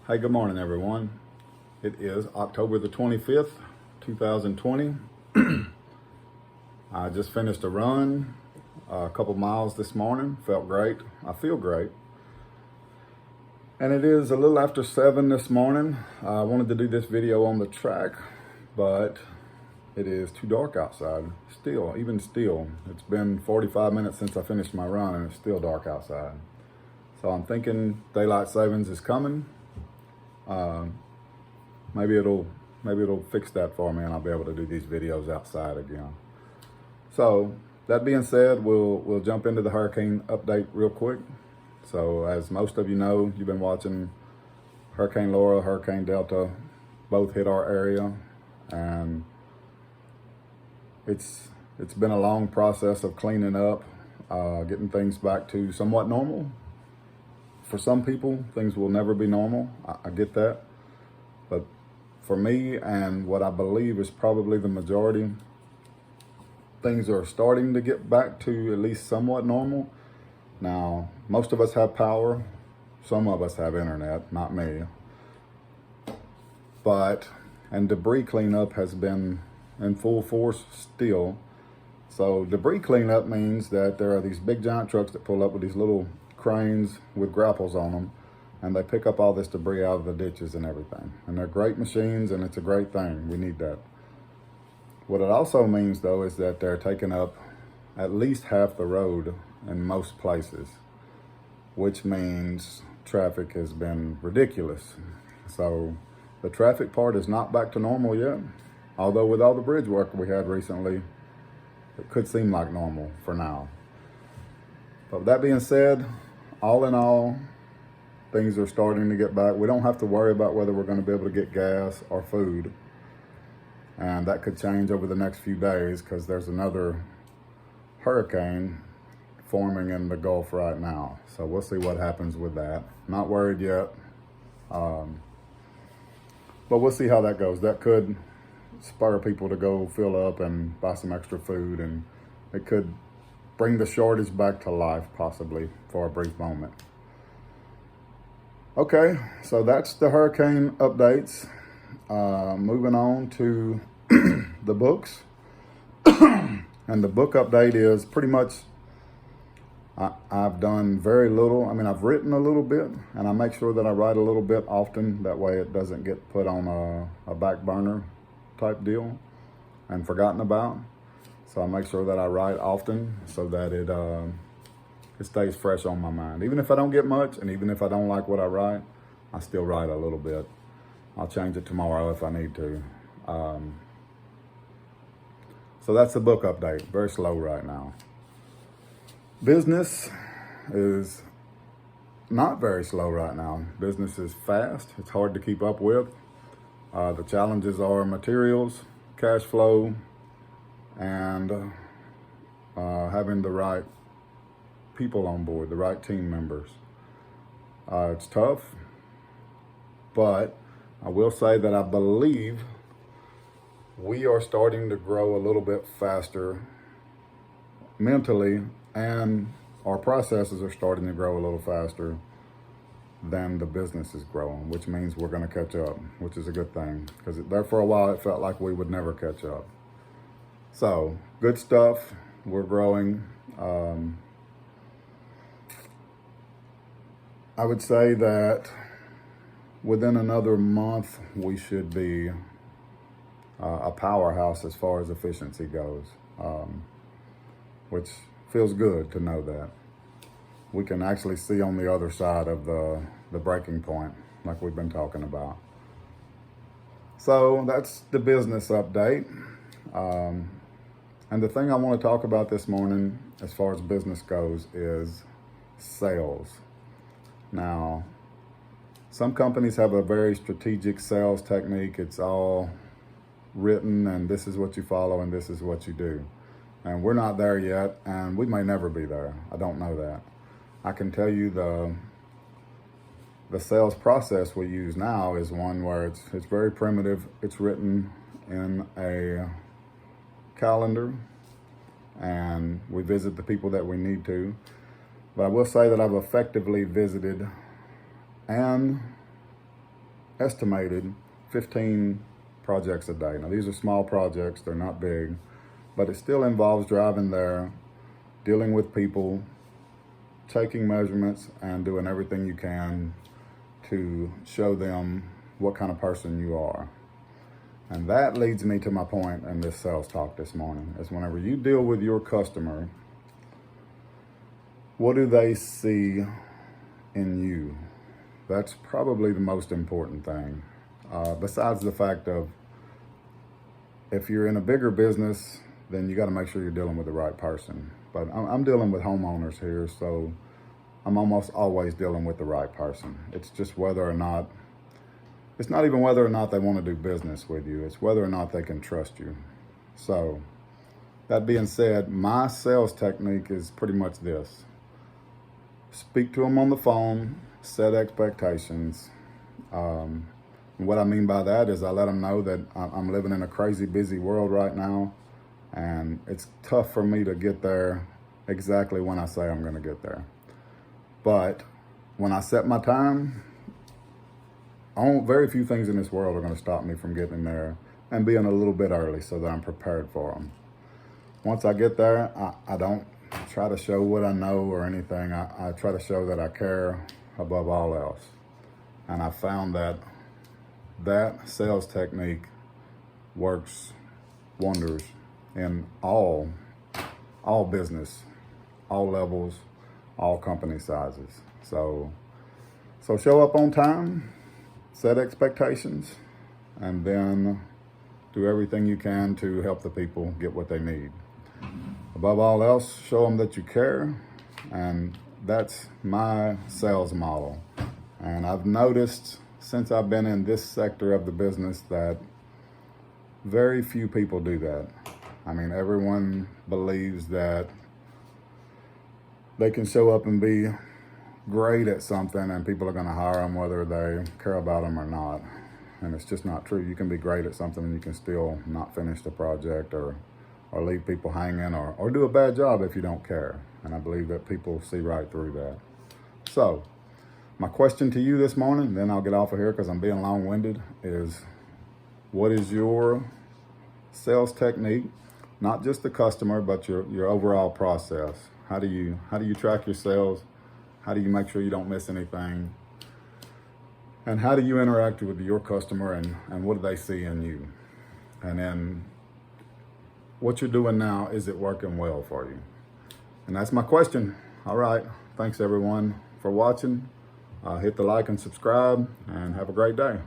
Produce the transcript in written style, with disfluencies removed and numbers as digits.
Hey, good morning, everyone. It is October the 25th, 2020. I just finished a run, a couple miles this morning. Felt great. I feel great. And it is a little after 7 this morning. I wanted to do this video on the track, but it is too dark outside. Even still, it's been 45 minutes since I finished my run and it's still dark outside. So I'm thinking daylight savings is coming. Maybe it'll fix that for me and I'll be able to do these videos outside again. So that being said, we'll jump into the hurricane update real quick. So as most of you know, you've been watching Hurricane Laura, Hurricane Delta, both hit our area, and it's been a long process of cleaning up, getting things back to somewhat normal. For some people, things will never be normal. I get that. But for me, and what I believe is probably the majority, things are starting to get back to at least somewhat normal. Now, most of us have power. Some of us have internet, not me. And debris cleanup has been in full force still. So debris cleanup means that there are these big giant trucks that pull up with these little cranes with grapples on them, and they pick up all this debris out of the ditches and everything. And they're great machines, and it's a great thing. We need that. What it also means, though, is that they're taking up at least half the road in most places, which means traffic has been ridiculous. So the traffic part is not back to normal yet, although with all the bridge work we had recently, it could seem like normal for now. But with that being said, all in all, things are starting to get back. We don't have to worry about whether we're going to be able to get gas or food. And that could change over the next few days because there's another hurricane forming in the Gulf right now. So we'll see what happens with that. Not worried yet. But we'll see how that goes. That could spur people to go fill up and buy some extra food, and it could bring the shortage back to life, possibly, for a brief moment. Okay, so that's the hurricane updates. Moving on to the books. And the book update is pretty much, I've done very little. I mean, I've written a little bit, and I make sure that I write a little bit often. That way it doesn't get put on a back burner type deal and forgotten about. So I make sure that I write often so that it stays fresh on my mind. Even if I don't get much, and even if I don't like what I write, I still write a little bit. I'll change it tomorrow if I need to. So that's the book update. Very slow right now. Business is not very slow right now. Business is fast. It's hard to keep up with. The challenges are materials, cash flow, and having the right people on board, the right team members. It's tough, but I will say that I believe we are starting to grow a little bit faster mentally, and our processes are starting to grow a little faster than the business is growing, which means we're going to catch up, which is a good thing, because there for a while it felt like we would never catch up. So good stuff. We're growing. I would say that within another month, we should be a powerhouse as far as efficiency goes, which feels good to know that. We can actually see on the other side of the breaking point, like we've been talking about. So that's the business update. And the thing I want to talk about this morning, as far as business goes, is sales. Now, some companies have a very strategic sales technique. It's all written, and this is what you follow, and this is what you do. And we're not there yet, and we may never be there. I don't know that. I can tell you the sales process we use now is one where it's very primitive. It's written in a calendar, and we visit the people that we need to. But I will say that I've effectively visited and estimated 15 projects a day. Now these are small projects, they're not big, but it still involves driving there, dealing with people, taking measurements, and doing everything you can to show them what kind of person you are. And that leads me to my point in this sales talk this morning, is whenever you deal with your customer, what do they see in you? That's probably the most important thing. Besides the fact of, if you're in a bigger business, then you got to make sure you're dealing with the right person. But I'm dealing with homeowners here, so I'm almost always dealing with the right person. It's just whether or not, it's not even whether or not they want to do business with you. It's whether or not they can trust you. So that being said, my sales technique is pretty much this. Speak to them on the phone, set expectations. And what I mean by that is I let them know that I'm living in a crazy busy world right now, and it's tough for me to get there exactly when I say I'm going to get there. But when I set my time, very few things in this world are going to stop me from getting there and being a little bit early so that I'm prepared for them. Once I get there, I don't try to show what I know or anything. I try to show that I care above all else. And I found that that sales technique works wonders in all business, all levels, all company sizes. So show up on time, set expectations, and then do everything you can to help the people get what they need. Above all else, show them that you care, and that's my sales model. And I've noticed since I've been in this sector of the business that very few people do that. I mean, everyone believes that they can show up and be great at something and people are going to hire them whether they care about them or not. And it's just not true. You can be great at something and you can still not finish the project or leave people hanging or do a bad job if you don't care. And I believe that people see right through that. So my question to you this morning, then I'll get off of here because I'm being long-winded, is what is your sales technique? Not just the customer, but your overall process. How do you track your sales? How do you make sure you don't miss anything? And how do you interact with your customer and what do they see in you? And then what you're doing now, is it working well for you? And that's my question. All right. Thanks everyone for watching. Hit the like and subscribe and have a great day.